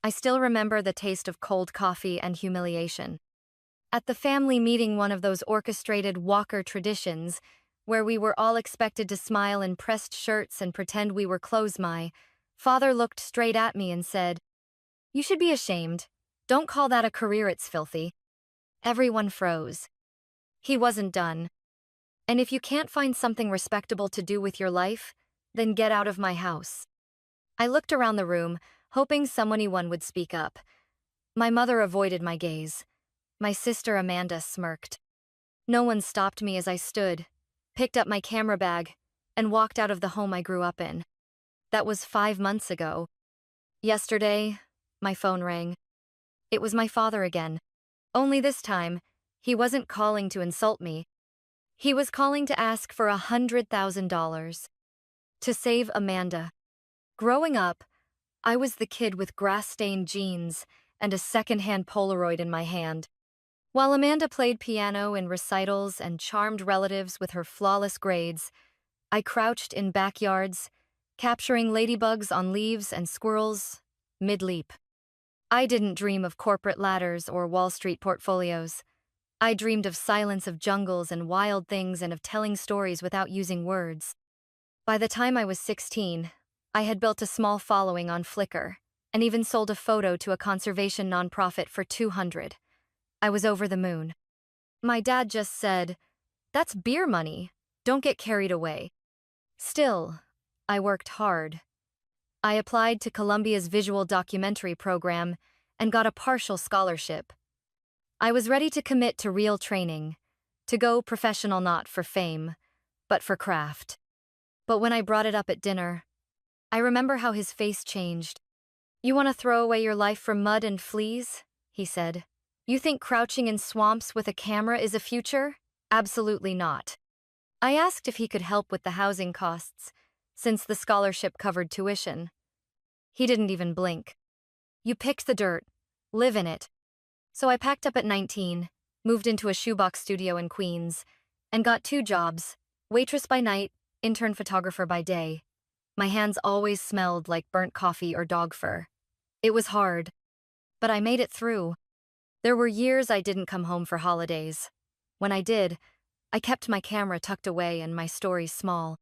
I still remember the taste of cold coffee and humiliation. At the family meeting, one of those orchestrated Walker traditions, where we were all expected to smile in pressed shirts and pretend we were close, my father looked straight at me and said, "You should be ashamed. Don't call that a career, it's filthy." Everyone froze. He wasn't done. "And if you can't find something respectable to do with your life, then get out of my house." I looked around the room, hoping someone would speak up. My mother avoided my gaze. My sister Amanda smirked. No one stopped me as I stood, picked up my camera bag, and walked out of the home I grew up in. That was 5 months ago. Yesterday, my phone rang. It was my father again. Only this time, he wasn't calling to insult me. He was calling to ask for $100,000. To save Amanda. Growing up, I was the kid with grass-stained jeans and a second-hand Polaroid in my hand. While Amanda played piano in recitals and charmed relatives with her flawless grades, I crouched in backyards, capturing ladybugs on leaves and squirrels mid-leap. I didn't dream of corporate ladders or Wall Street portfolios. I dreamed of silence, of jungles and wild things, and of telling stories without using words. By the time I was 16, I had built a small following on Flickr, and even sold a photo to a conservation nonprofit for $200. I was over the moon. My dad just said, "That's beer money. Don't get carried away." Still, I worked hard. I applied to Columbia's visual documentary program and got a partial scholarship. I was ready to commit to real training, to go professional not for fame, but for craft. But when I brought it up at dinner, I remember how his face changed. "You want to throw away your life for mud and fleas?" he said. "You think crouching in swamps with a camera is a future? Absolutely not." I asked if he could help with the housing costs, since the scholarship covered tuition. He didn't even blink. "You picked the dirt. Live in it." So I packed up at 19, moved into a shoebox studio in Queens, and got 2 jobs, waitress by night, intern photographer by day. My hands always smelled like burnt coffee or dog fur. It was hard, but I made it through. There were years I didn't come home for holidays. When I did, I kept my camera tucked away and my stories small.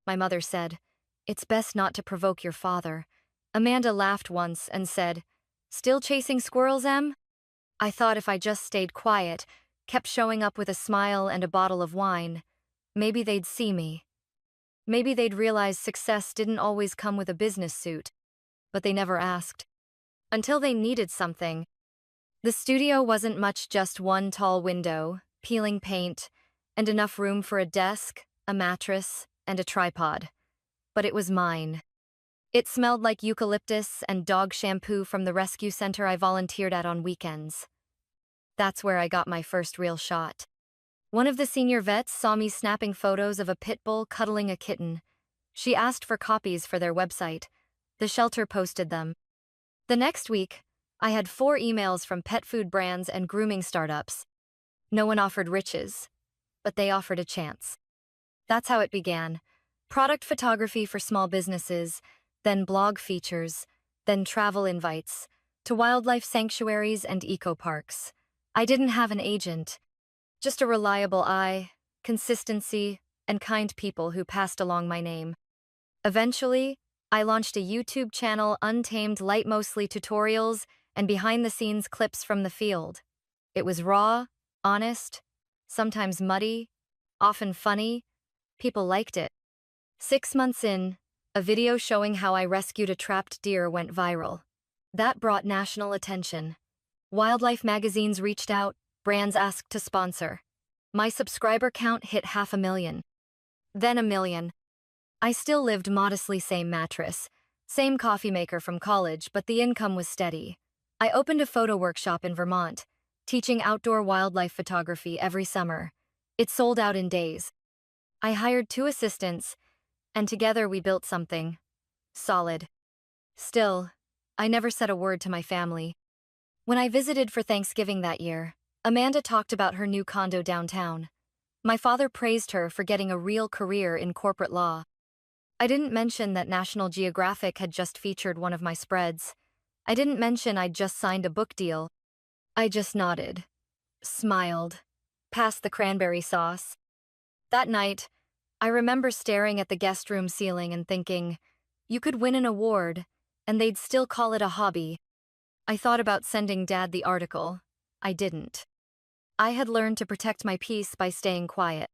My mother said, "It's best not to provoke your father." Amanda laughed once and said, "Still chasing squirrels, Em?" I thought if I just stayed quiet, kept showing up with a smile and a bottle of wine, maybe they'd see me. Maybe they'd realize success didn't always come with a business suit. But they never asked. Until they needed something. The studio wasn't much, just one tall window, peeling paint, and enough room for a desk, a mattress, and a tripod. But it was mine. It smelled like eucalyptus and dog shampoo from the rescue center I volunteered at on weekends. That's where I got my first real shot. One of the senior vets saw me snapping photos of a pit bull cuddling a kitten. She asked for copies for their website. The shelter posted them. The next week, I had 4 emails from pet food brands and grooming startups. No one offered riches, but they offered a chance. That's how it began. Product photography for small businesses, then blog features, then travel invites, to wildlife sanctuaries and eco-parks. I didn't have an agent, just a reliable eye, consistency, and kind people who passed along my name. Eventually, I launched a YouTube channel, Untamed Light, mostly tutorials and behind-the-scenes clips from the field. It was raw, honest, sometimes muddy, often funny. People liked it. 6 months in, a video showing how I rescued a trapped deer went viral. That brought national attention. Wildlife magazines reached out, brands asked to sponsor. My subscriber count hit 500,000. Then 1,000,000. I still lived modestly, same mattress, same coffee maker from college, but the income was steady. I opened a photo workshop in Vermont, teaching outdoor wildlife photography every summer. It sold out in days. I hired 2 assistants, and together we built something solid. Still, I never said a word to my family. When I visited for Thanksgiving that year, Amanda talked about her new condo downtown. My father praised her for getting a real career in corporate law. I didn't mention that National Geographic had just featured one of my spreads. I didn't mention I'd just signed a book deal. I just nodded, smiled, passed the cranberry sauce. That night, I remember staring at the guest room ceiling and thinking, you could win an award, and they'd still call it a hobby. I thought about sending Dad the article. I didn't. I had learned to protect my peace by staying quiet.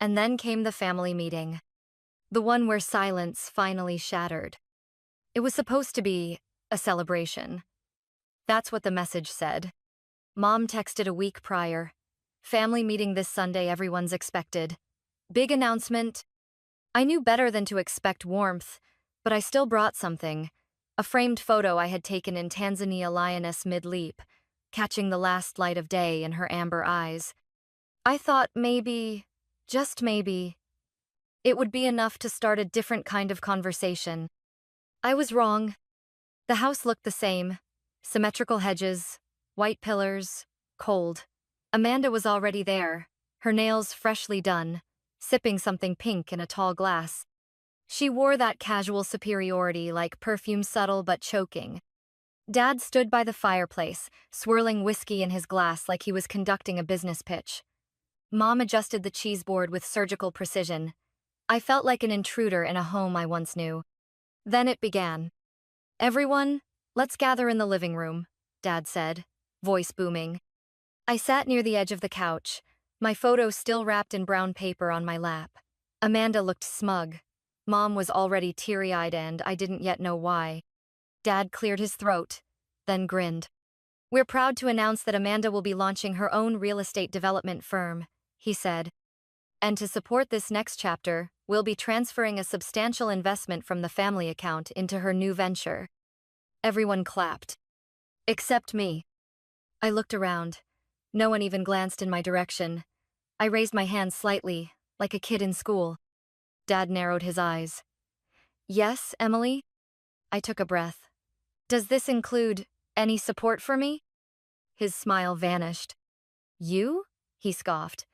And then came the family meeting. The one where silence finally shattered. It was supposed to be a celebration. That's what the message said. Mom texted a week prior. Family meeting this Sunday, everyone's expected. Big announcement. I knew better than to expect warmth, but I still brought something. A framed photo I had taken in Tanzania lioness mid-leap, catching the last light of day in her amber eyes. I thought maybe, just maybe, it would be enough to start a different kind of conversation. I was wrong. The house looked the same. Symmetrical hedges, white pillars, cold. Amanda was already there, her nails freshly done, sipping something pink in a tall glass. She wore that casual superiority, like perfume subtle but choking. Dad stood by the fireplace, swirling whiskey in his glass like he was conducting a business pitch. Mom adjusted the cheese board with surgical precision. I felt like an intruder in a home I once knew. Then it began. Everyone, let's gather in the living room, Dad said, voice booming. I sat near the edge of the couch, my photo still wrapped in brown paper on my lap. Amanda looked smug. Mom was already teary-eyed and I didn't yet know why. Dad cleared his throat, then grinned. We're proud to announce that Amanda will be launching her own real estate development firm, he said. And to support this next chapter, we'll be transferring a substantial investment from the family account into her new venture. Everyone clapped. Except me. I looked around. No one even glanced in my direction. I raised my hand slightly, like a kid in school. Dad narrowed his eyes. Yes, Emily? I took a breath. Does this include any support for me? His smile vanished. You? He scoffed.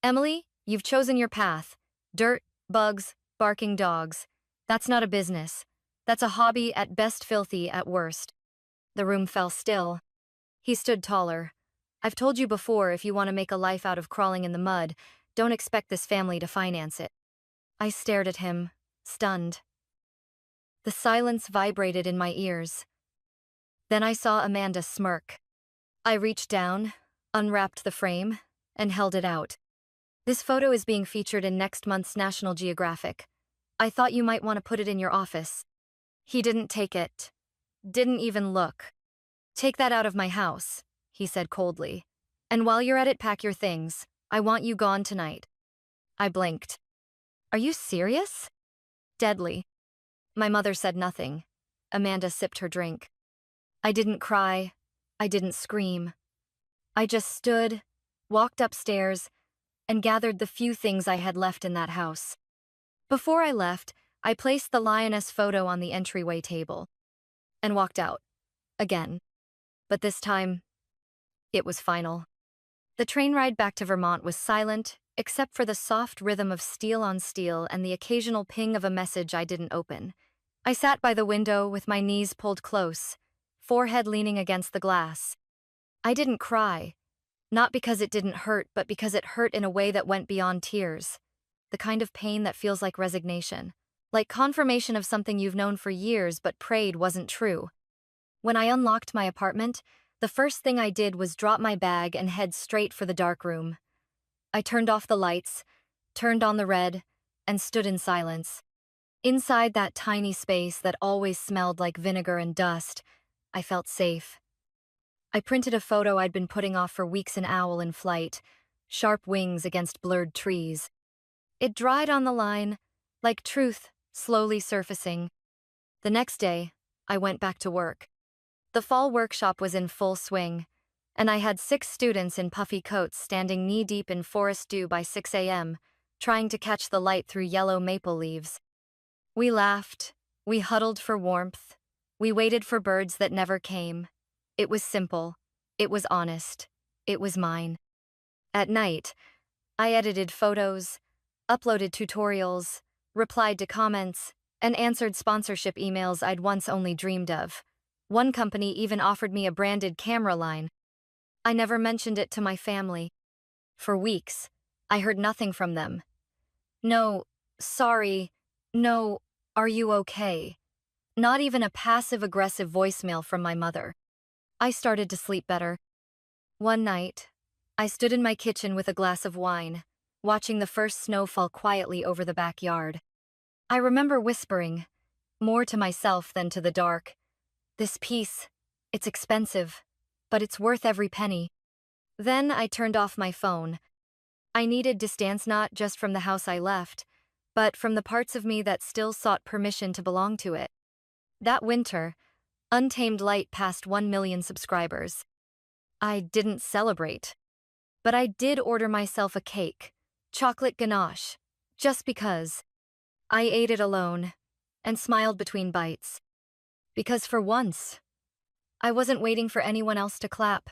Emily, you've chosen your path. Dirt, bugs, barking dogs. That's not a business. That's a hobby, at best filthy, at worst. The room fell still. He stood taller. I've told you before, if you want to make a life out of crawling in the mud, don't expect this family to finance it. I stared at him, stunned. The silence vibrated in my ears. Then I saw Amanda smirk. I reached down, unwrapped the frame, and held it out. This photo is being featured in next month's National Geographic. I thought you might want to put it in your office. He didn't take it. Didn't even look. Take that out of my house, he said coldly. And while you're at it, pack your things. I want you gone tonight. I blinked. Are you serious? Deadly. My mother said nothing. Amanda sipped her drink. I didn't cry. I didn't scream. I just stood, walked upstairs, and gathered the few things I had left in that house. Before I left, I placed the lioness photo on the entryway table and walked out. Again. But this time, it was final. The train ride back to Vermont was silent, except for the soft rhythm of steel on steel and the occasional ping of a message I didn't open. I sat by the window with my knees pulled close, forehead leaning against the glass. I didn't cry, not because it didn't hurt, but because it hurt in a way that went beyond tears. The kind of pain that feels like resignation. Like confirmation of something you've known for years but prayed wasn't true. When I unlocked my apartment, the first thing I did was drop my bag and head straight for the dark room. I turned off the lights, turned on the red, and stood in silence. Inside that tiny space that always smelled like vinegar and dust, I felt safe. I printed a photo I'd been putting off for weeks, an owl in flight, sharp wings against blurred trees. It dried on the line, like truth slowly surfacing. The next day, I went back to work. The fall workshop was in full swing, and I had 6 students in puffy coats standing knee-deep in forest dew by 6 a.m., trying to catch the light through yellow maple leaves. We laughed, we huddled for warmth, we waited for birds that never came. It was simple, it was honest, it was mine. At night, I edited photos, uploaded tutorials, replied to comments, and answered sponsorship emails I'd once only dreamed of. One company even offered me a branded camera line. I never mentioned it to my family. For weeks, I heard nothing from them. No, sorry, no, are you okay? Not even a passive-aggressive voicemail from my mother. I started to sleep better. One night, I stood in my kitchen with a glass of wine, watching the first snow fall quietly over the backyard. I remember whispering, more to myself than to the dark, "This piece, it's expensive, but it's worth every penny." Then I turned off my phone. I needed distance not just from the house I left, but from the parts of me that still sought permission to belong to it. That winter, Untamed Light passed 1 million subscribers. I didn't celebrate, but I did order myself a cake, chocolate ganache, just because. I ate it alone and smiled between bites. Because for once, I wasn't waiting for anyone else to clap.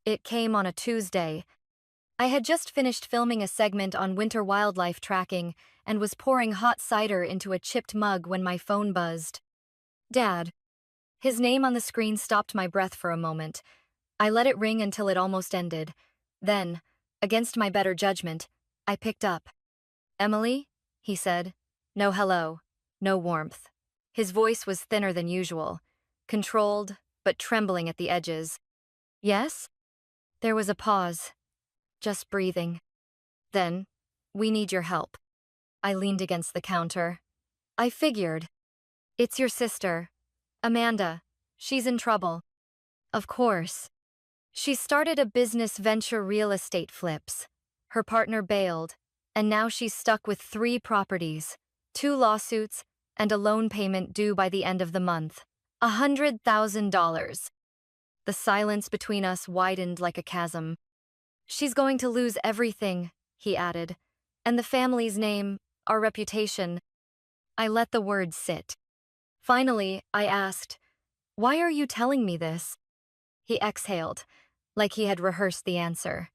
It came on a Tuesday. I had just finished filming a segment on winter wildlife tracking and was pouring hot cider into a chipped mug when my phone buzzed. Dad. His name on the screen stopped my breath for a moment. I let it ring until it almost ended. Then, against my better judgment, I picked up. "Emily?" he said. No hello, no warmth. His voice was thinner than usual, controlled, but trembling at the edges. "Yes?" There was a pause, just breathing. Then, "We need your help." I leaned against the counter. "I figured. It's your sister, Amanda. She's in trouble." "Of course. She started a business venture, real estate flips. Her partner bailed, and now she's stuck with 3 properties, 2 lawsuits, and a loan payment due by the end of the month. $100,000. The silence between us widened like a chasm. "She's going to lose everything," he added. "And the family's name, our reputation." I let the words sit. Finally, I asked, "Why are you telling me this?" He exhaled, like he had rehearsed the answer.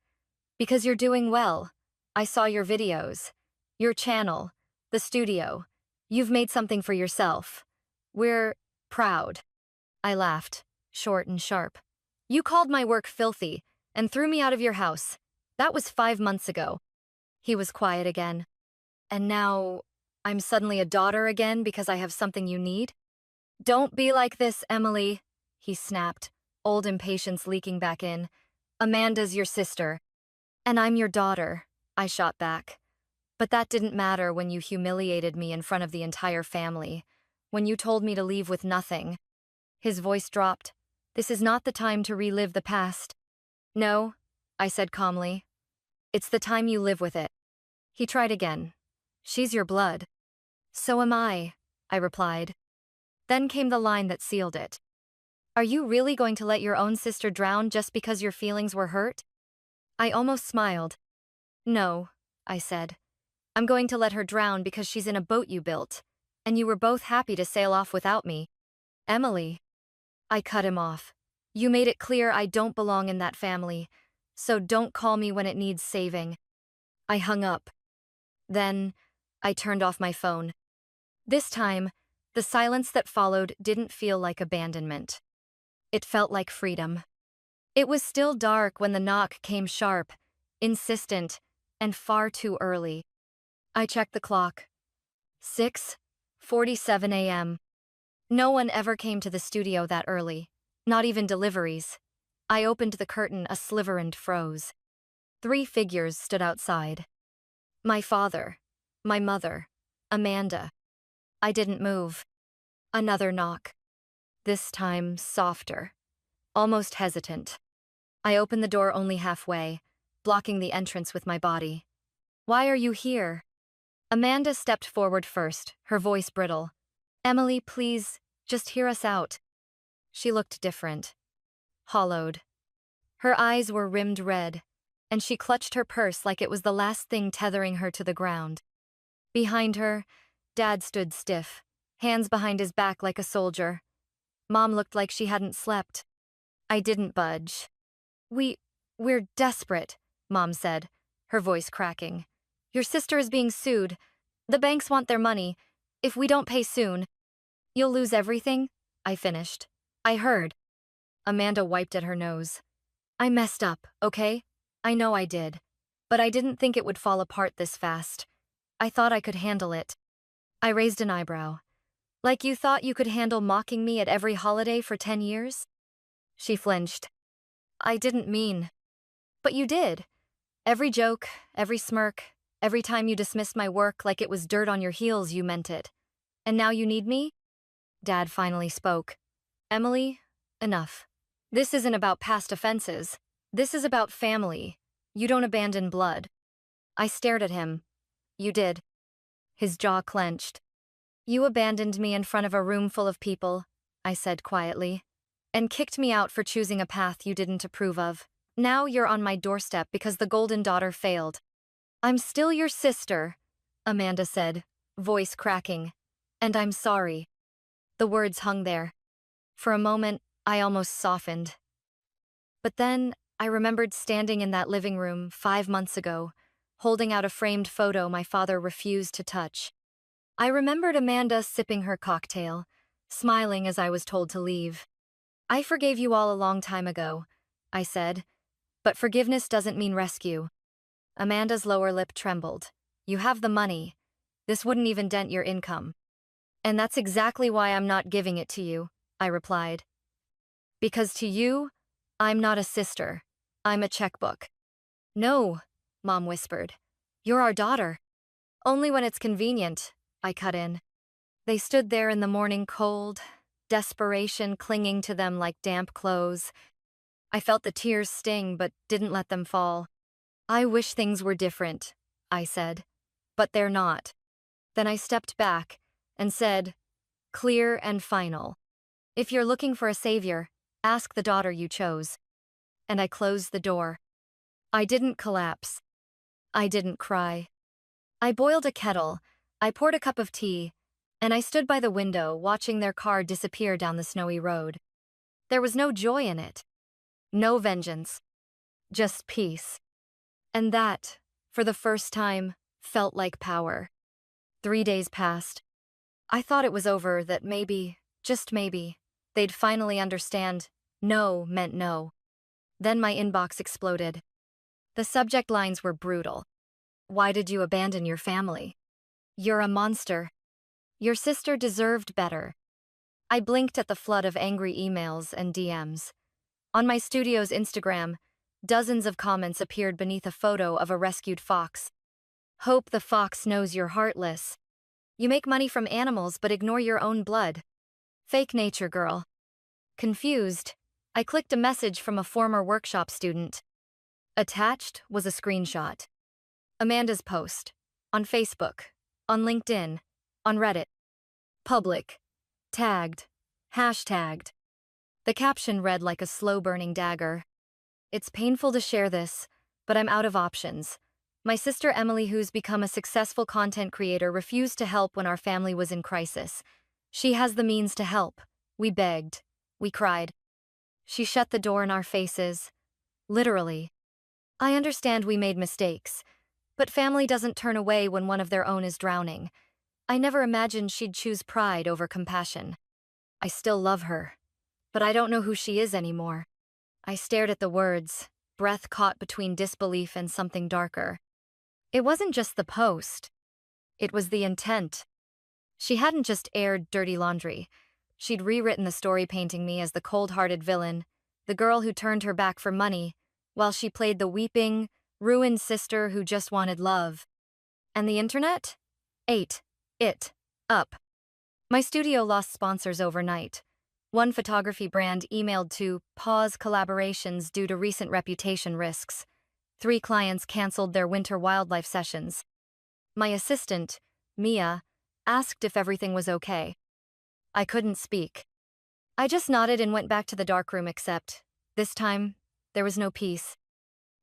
"Because you're doing well. I saw your videos. Your channel. The studio. You've made something for yourself. We're proud." I laughed, short and sharp. "You called my work filthy and threw me out of your house. That was 5 months ago." He was quiet again. "And now, I'm suddenly a daughter again because I have something you need?" "Don't be like this, Emily," he snapped, old impatience leaking back in. "Amanda's your sister." "And I'm your daughter," I shot back. "But that didn't matter when you humiliated me in front of the entire family, when you told me to leave with nothing." His voice dropped. "This is not the time to relive the past." "No," I said calmly. "It's the time you live with it." He tried again. "She's your blood." "So am I," I replied. Then came the line that sealed it. "Are you really going to let your own sister drown just because your feelings were hurt?" I almost smiled. "No," I said. "I'm going to let her drown because she's in a boat you built, and you were both happy to sail off without me." "Emily." I cut him off. "You made it clear I don't belong in that family, so don't call me when it needs saving." I hung up. Then, I turned off my phone. This time, the silence that followed didn't feel like abandonment. It felt like freedom. It was still dark when the knock came sharp, insistent, and far too early. I checked the clock. 6:47 a.m. No one ever came to the studio that early, not even deliveries. I opened the curtain a sliver and froze. 3 figures stood outside. My father, my mother, Amanda. I didn't move. Another knock. This time softer, almost hesitant. I opened the door only halfway, blocking the entrance with my body. "Why are you here?" Amanda stepped forward first, her voice brittle. "Emily, please, just hear us out." She looked different. Hollowed. Her eyes were rimmed red, and she clutched her purse like it was the last thing tethering her to the ground. Behind her, Dad stood stiff, hands behind his back like a soldier. Mom looked like she hadn't slept. I didn't budge. We're desperate," Mom said, her voice cracking. "Your sister is being sued. The banks want their money. If we don't pay soon." "You'll lose everything?" I finished. I heard. Amanda wiped at her nose. I messed up, okay? I know I did. But I didn't think it would fall apart this fast. I thought I could handle it. I raised an eyebrow. Like you thought you could handle mocking me at every holiday for 10 years? She flinched. I didn't mean. But you did. Every joke, every smirk, every time you dismissed my work like it was dirt on your heels, you meant it. And now you need me? Dad finally spoke. Emily, enough. This isn't about past offenses. This is about family. You don't abandon blood. I stared at him. You did. His jaw clenched. You abandoned me in front of a room full of people, I said quietly, and kicked me out for choosing a path you didn't approve of. Now you're on my doorstep because the golden daughter failed. I'm still your sister, Amanda said, voice cracking. And I'm sorry. The words hung there. For a moment, I almost softened. But then, I remembered standing in that living room 5 months ago, holding out a framed photo my father refused to touch. I remembered Amanda sipping her cocktail, smiling as I was told to leave. I forgave you all a long time ago, I said, but forgiveness doesn't mean rescue. Amanda's lower lip trembled. You have the money. This wouldn't even dent your income. And that's exactly why I'm not giving it to you, I replied. Because to you, I'm not a sister. I'm a checkbook. No, Mom whispered. You're our daughter. Only when it's convenient, I cut in. They stood there in the morning cold, desperation clinging to them like damp clothes. I felt the tears sting but didn't let them fall. I wish things were different, I said. But they're not. Then I stepped back and said, clear and final. If you're looking for a savior, ask the daughter you chose. And I closed the door. I didn't collapse. I didn't cry. I boiled a kettle, I poured a cup of tea, and I stood by the window watching their car disappear down the snowy road. There was no joy in it. No vengeance. Just peace. And that, for the first time, felt like power. 3 days passed. I thought it was over, that maybe, just maybe, they'd finally understand no meant no. Then my inbox exploded. The subject lines were brutal. Why did you abandon your family? You're a monster. Your sister deserved better. I blinked at the flood of angry emails and DMs. On my studio's Instagram, dozens of comments appeared beneath a photo of a rescued fox. Hope the fox knows you're heartless. You make money from animals but ignore your own blood. Fake nature, girl. Confused, I clicked a message from a former workshop student. Attached was a screenshot. Amanda's post. On Facebook. On LinkedIn. On Reddit. Public. Tagged. Hashtagged. The caption read like a slow-burning dagger. It's painful to share this, but I'm out of options. My sister Emily, who's become a successful content creator, refused to help when our family was in crisis. She has the means to help. We begged. We cried. She shut the door in our faces. Literally. I understand we made mistakes, but family doesn't turn away when one of their own is drowning. I never imagined she'd choose pride over compassion. I still love her, but I don't know who she is anymore. I stared at the words, breath caught between disbelief and something darker. It wasn't just the post. It was the intent. She hadn't just aired dirty laundry. She'd rewritten the story painting me as the cold-hearted villain, the girl who turned her back for money, while she played the weeping, ruined sister who just wanted love. And the internet? Ate it up. My studio lost sponsors overnight. One photography brand emailed to pause collaborations due to recent reputation risks. 3 clients canceled their winter wildlife sessions. My assistant, Mia, asked if everything was okay. I couldn't speak. I just nodded and went back to the darkroom, except, this time, there was no peace.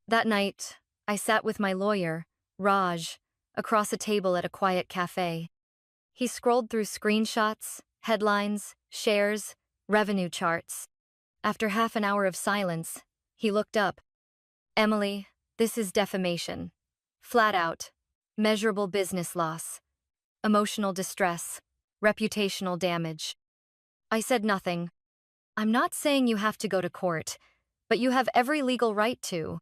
That night, I sat with my lawyer, Raj, across a table at a quiet cafe. He scrolled through screenshots, headlines, shares, revenue charts. After half an hour of silence, he looked up. Emily, this is defamation. Flat out. Measurable business loss. Emotional distress. Reputational damage. I said nothing. I'm not saying you have to go to court, but you have every legal right to.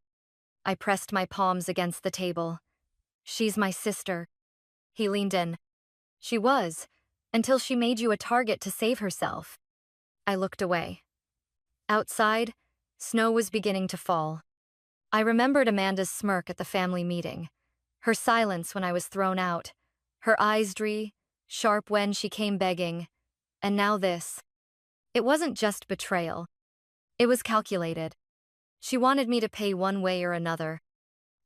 I pressed my palms against the table. She's my sister. He leaned in. She was, until she made you a target to save herself. I looked away. Outside, snow was beginning to fall. I remembered Amanda's smirk at the family meeting, her silence when I was thrown out, her eyes sharp when she came begging, and now this. It wasn't just betrayal. It was calculated. She wanted me to pay one way or another.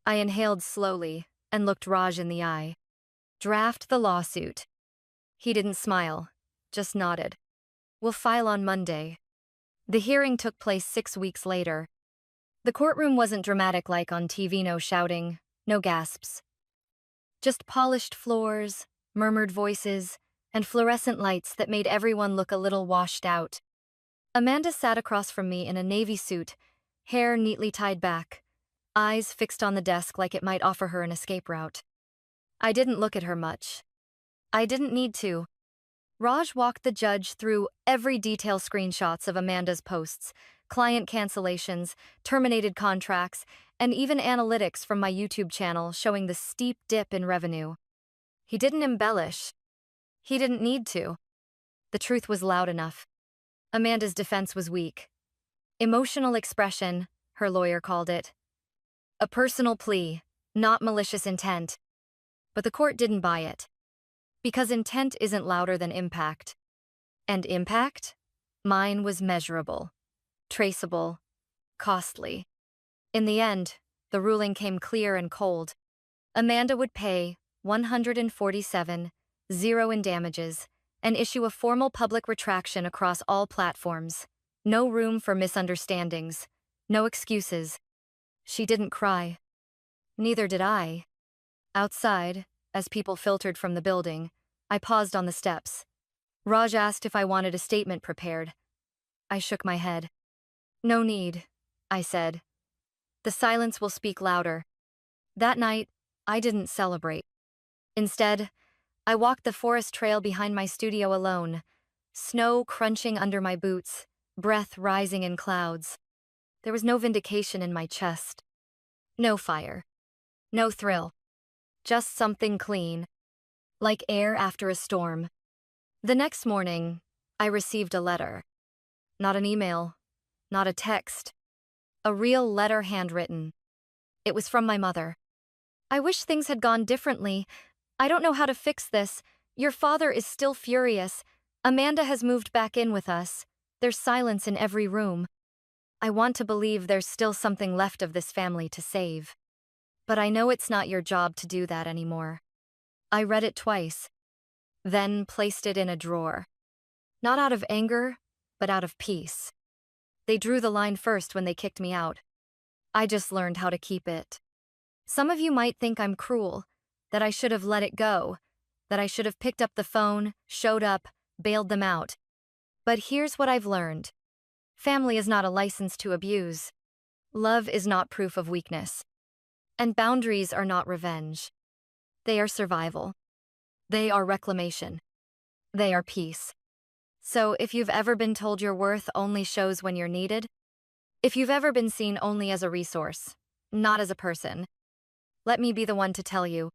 I inhaled slowly and looked Raj in the eye. Draft the lawsuit. He didn't smile, just nodded. We'll file on Monday. The hearing took place 6 weeks later. The courtroom wasn't dramatic like on TV, no shouting, no gasps. Just polished floors, murmured voices, and fluorescent lights that made everyone look a little washed out. Amanda sat across from me in a navy suit, hair neatly tied back, eyes fixed on the desk like it might offer her an escape route. I didn't look at her much. I didn't need to. Raj walked the judge through every detail, screenshots of Amanda's posts, client cancellations, terminated contracts, and even analytics from my YouTube channel showing the steep dip in revenue. He didn't embellish. He didn't need to. The truth was loud enough. Amanda's defense was weak. Emotional expression, her lawyer called it. A personal plea, not malicious intent. But the court didn't buy it. Because intent isn't louder than impact. And impact? Mine was measurable, traceable, costly. In the end, the ruling came clear and cold. Amanda would pay $147,000 in damages and issue a formal public retraction across all platforms. No room for misunderstandings, no excuses. She didn't cry. Neither did I. Outside, as people filtered from the building, I paused on the steps. Raj asked if I wanted a statement prepared. I shook my head. No need, I said. The silence will speak louder. That night, I didn't celebrate. Instead, I walked the forest trail behind my studio alone, snow crunching under my boots, breath rising in clouds. There was no vindication in my chest. No fire. No thrill. Just something clean, like air after a storm. The next morning, I received a letter. Not an email, not a text. A real letter, handwritten. It was from my mother. I wish things had gone differently. I don't know how to fix this. Your father is still furious. Amanda has moved back in with us. There's silence in every room. I want to believe there's still something left of this family to save. But I know it's not your job to do that anymore. I read it twice, then placed it in a drawer. Not out of anger, but out of peace. They drew the line first when they kicked me out. I just learned how to keep it. Some of you might think I'm cruel, that I should have let it go, that I should have picked up the phone, showed up, bailed them out. But here's what I've learned. Family is not a license to abuse. Love is not proof of weakness. And boundaries are not revenge. They are survival. They are reclamation. They are peace. So if you've ever been told your worth only shows when you're needed, if you've ever been seen only as a resource, not as a person, let me be the one to tell you,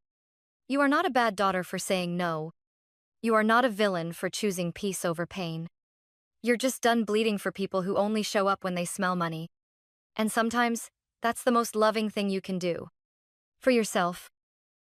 you are not a bad daughter for saying no. You are not a villain for choosing peace over pain. You're just done bleeding for people who only show up when they smell money. And sometimes, that's the most loving thing you can do. For yourself.